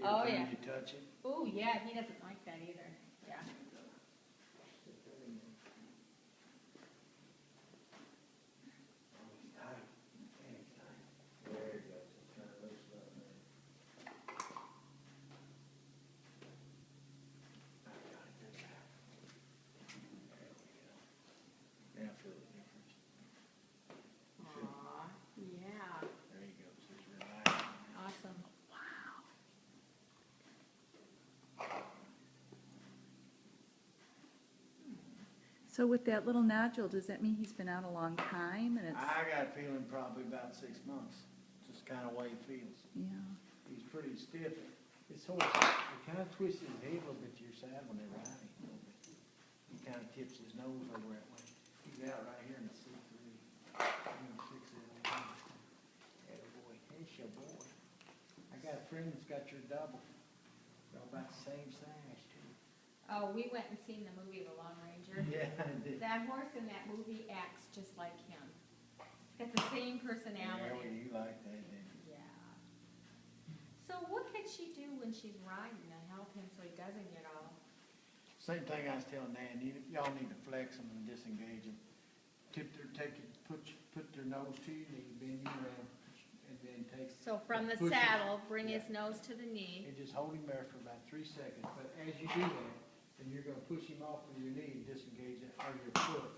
Oh, every yeah. time you touch it. Oh, yeah, he doesn't like that either. Yeah. Oh, he's tight. Yeah, he's tight. There he goes. Just trying to loosen up there. I got it. There we go. Now feel the difference. Aw, yeah. There you go. Just relax. Awesome. So with that little nodule, does that mean he's been out a long time and it's, I got a feeling probably about 6 months. Just kind of way he feels. yeah. He's pretty stiff. This horse, he kind of twists his head a little bit to your side when they're riding. A little bit. He kind of tips his nose over that way. He's out right here in the C3. I'm gonna fix it on him. Attaboy. Here's your boy. I got a friend that's got your double. They're all about the same size too. Oh, we went and seen the movie The Lone Ranger. Yeah, I did. That horse in that movie acts just like him. He's got the same Yeah, well, personality. you like that, didn't you? Yeah. So what can she do when she's riding to help him so he doesn't get all? Same thing I was telling Nan, y'all need to flex them and disengage them. Put their nose to your knee, bend you around, and then take. So from the push it. saddle, bring his Yeah. nose to the knee. And just hold him there for about 3 seconds, but as you do that, then you're gonna push him off with your knee and disengage it, or your foot,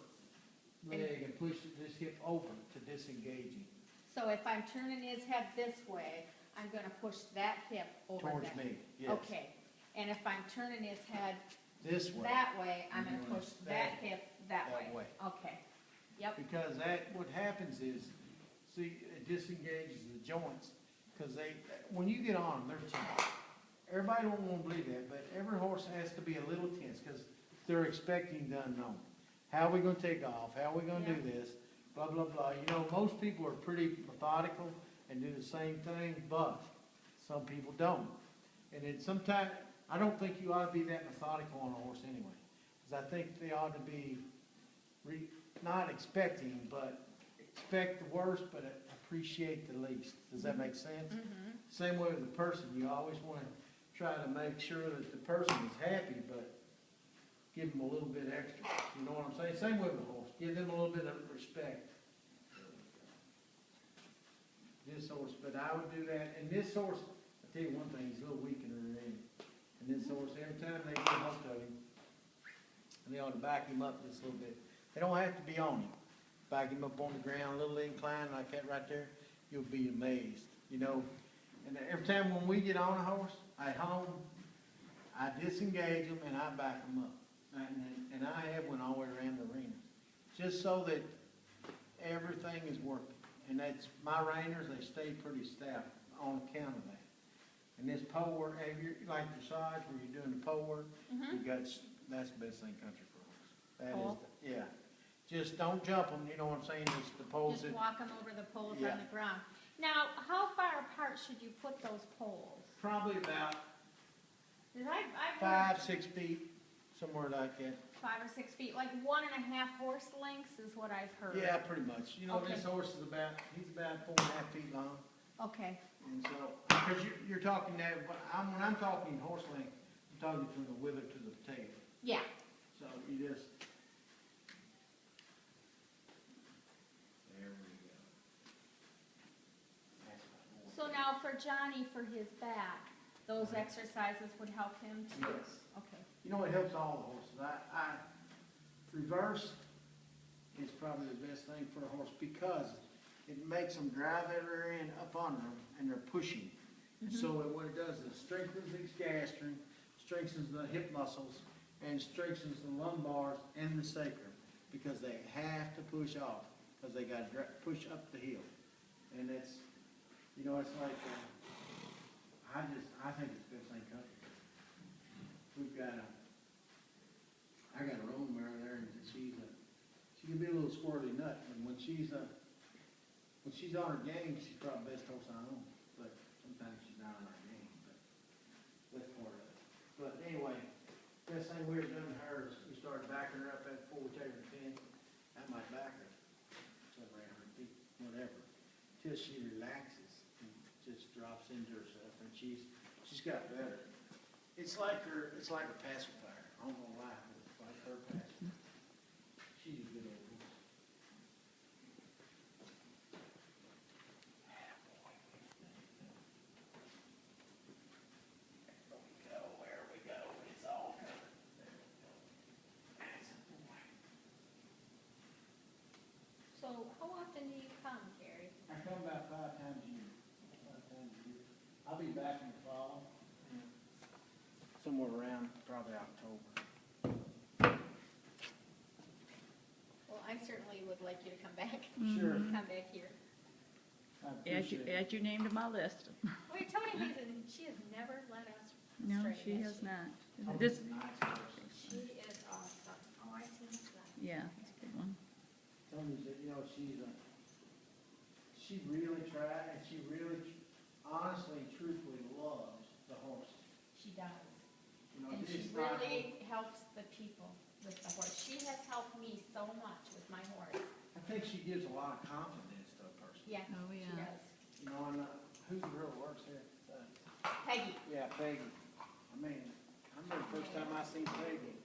leg, and push this hip over to disengage him. So if I'm turning his head this way, I'm gonna push that hip over Towards that. me, yes. Okay. And if I'm turning his head This way. that way, I'm You're gonna doing push it that hip that that way. way. Okay. Yep. Because what happens is, see, it disengages the joints, because when you get on them, they're tense. Everybody don't want to believe that, but every horse has to be a little tense, because they're expecting the unknown. How are we gonna take off? How are we gonna do this? Blah, blah, blah. You know, most people are pretty methodical and do the same thing, but some people don't. And it sometimes, I don't think you ought to be that methodical on a horse anyway, because I think they ought to be not expecting, but expect the worst, but appreciate the least. Does that make sense? Mm-hmm. Same way with the person. You always want to try to make sure that the person is happy, but give them a little bit extra. You know what I'm saying? Same way with the horse. Give them a little bit of respect. This horse, but I would do that. And this horse, I'll tell you one thing, he's a little weak in the rear end. And this horse, every time they get hold of him, and they ought to back him up just a little bit. They don't have to be on him. Back him up on the ground, a little incline like that right there, you'll be amazed, you know. And every time when we get on a horse, at home, I disengage them and I back them up. And I have one all the way around the arena. Just so that everything is working. And that's, my reiners, they stay pretty stout on account of that. And this pole work, like dressage where you're doing the pole work, you got, that's the best thing country for a horse. That Pole? is, yeah. Just don't jump them, you know what I'm saying? Just the poles Just that, walk them over the poles Yeah. on the ground. Now, how far apart should you put those poles? probably about 'Cause I've 5, 6 feet, somewhere like that. 5 or 6 feet, like 1.5 horse lengths is what I've heard. Yeah, pretty much. You know, Okay. this horse is he's about 4.5 feet long. Okay. And so, because you're talking that, when I'm talking horse length, I'm talking from the wither to the tail. Yeah. So you just. There we go. That's my boy. So now for Johnny, for his back, those exercises would help him too? Yes. Okay. You know, it helps all the horses. Reverse is probably the best thing for a horse because it makes them drive that rear end up under them and they're pushing. And so what it does is strengthens the gastrin, strengthens the hip muscles, and strengthens the lumbars and the sacrum because they have to push off because they got to push up the hill. And it's, you know, it's like, I think it's the best thing country. We've got I got a roan mare there, and she can be a little squirrely nut, and when she's on her game, she's probably the best horse I own, but sometimes she's not on her game, but that's part of it. But anyway, best thing we ever done to her is we started backing her up before we take her to pen. I might back her, so around her feet, whatever, till she relaxes and just drops into herself, and she's She's got better. It's like a pacifier. I don't know why, but it's like her pacifier. She's a good old horse. There we go, it's all covered. There we go. That's a boy. So how often do you come, Gary? I come about 5 times a year. 5 times a year. I'll be back in the fall. Somewhere around probably October. Well, I certainly would like you to come back. Sure. Come back here. I Add appreciate it. add your name to my list. Well, Tony Hazen, she has never let us No, stray, she has has she? not. Tony's This, a nice person. She is awesome. Oh, I see his son. yeah, that's a good one. Tony's, she really tried, and she really, honestly, truthfully loves the horses. She does. You know, And she it's not- really helps the people with the horse. She has helped me so much with my horse. I think she gives a lot of confidence to a person. Yeah, Oh, she yeah. does. You know, and who really works here? Peggy. Yeah, Peggy. I mean, I remember the first time I seen Peggy,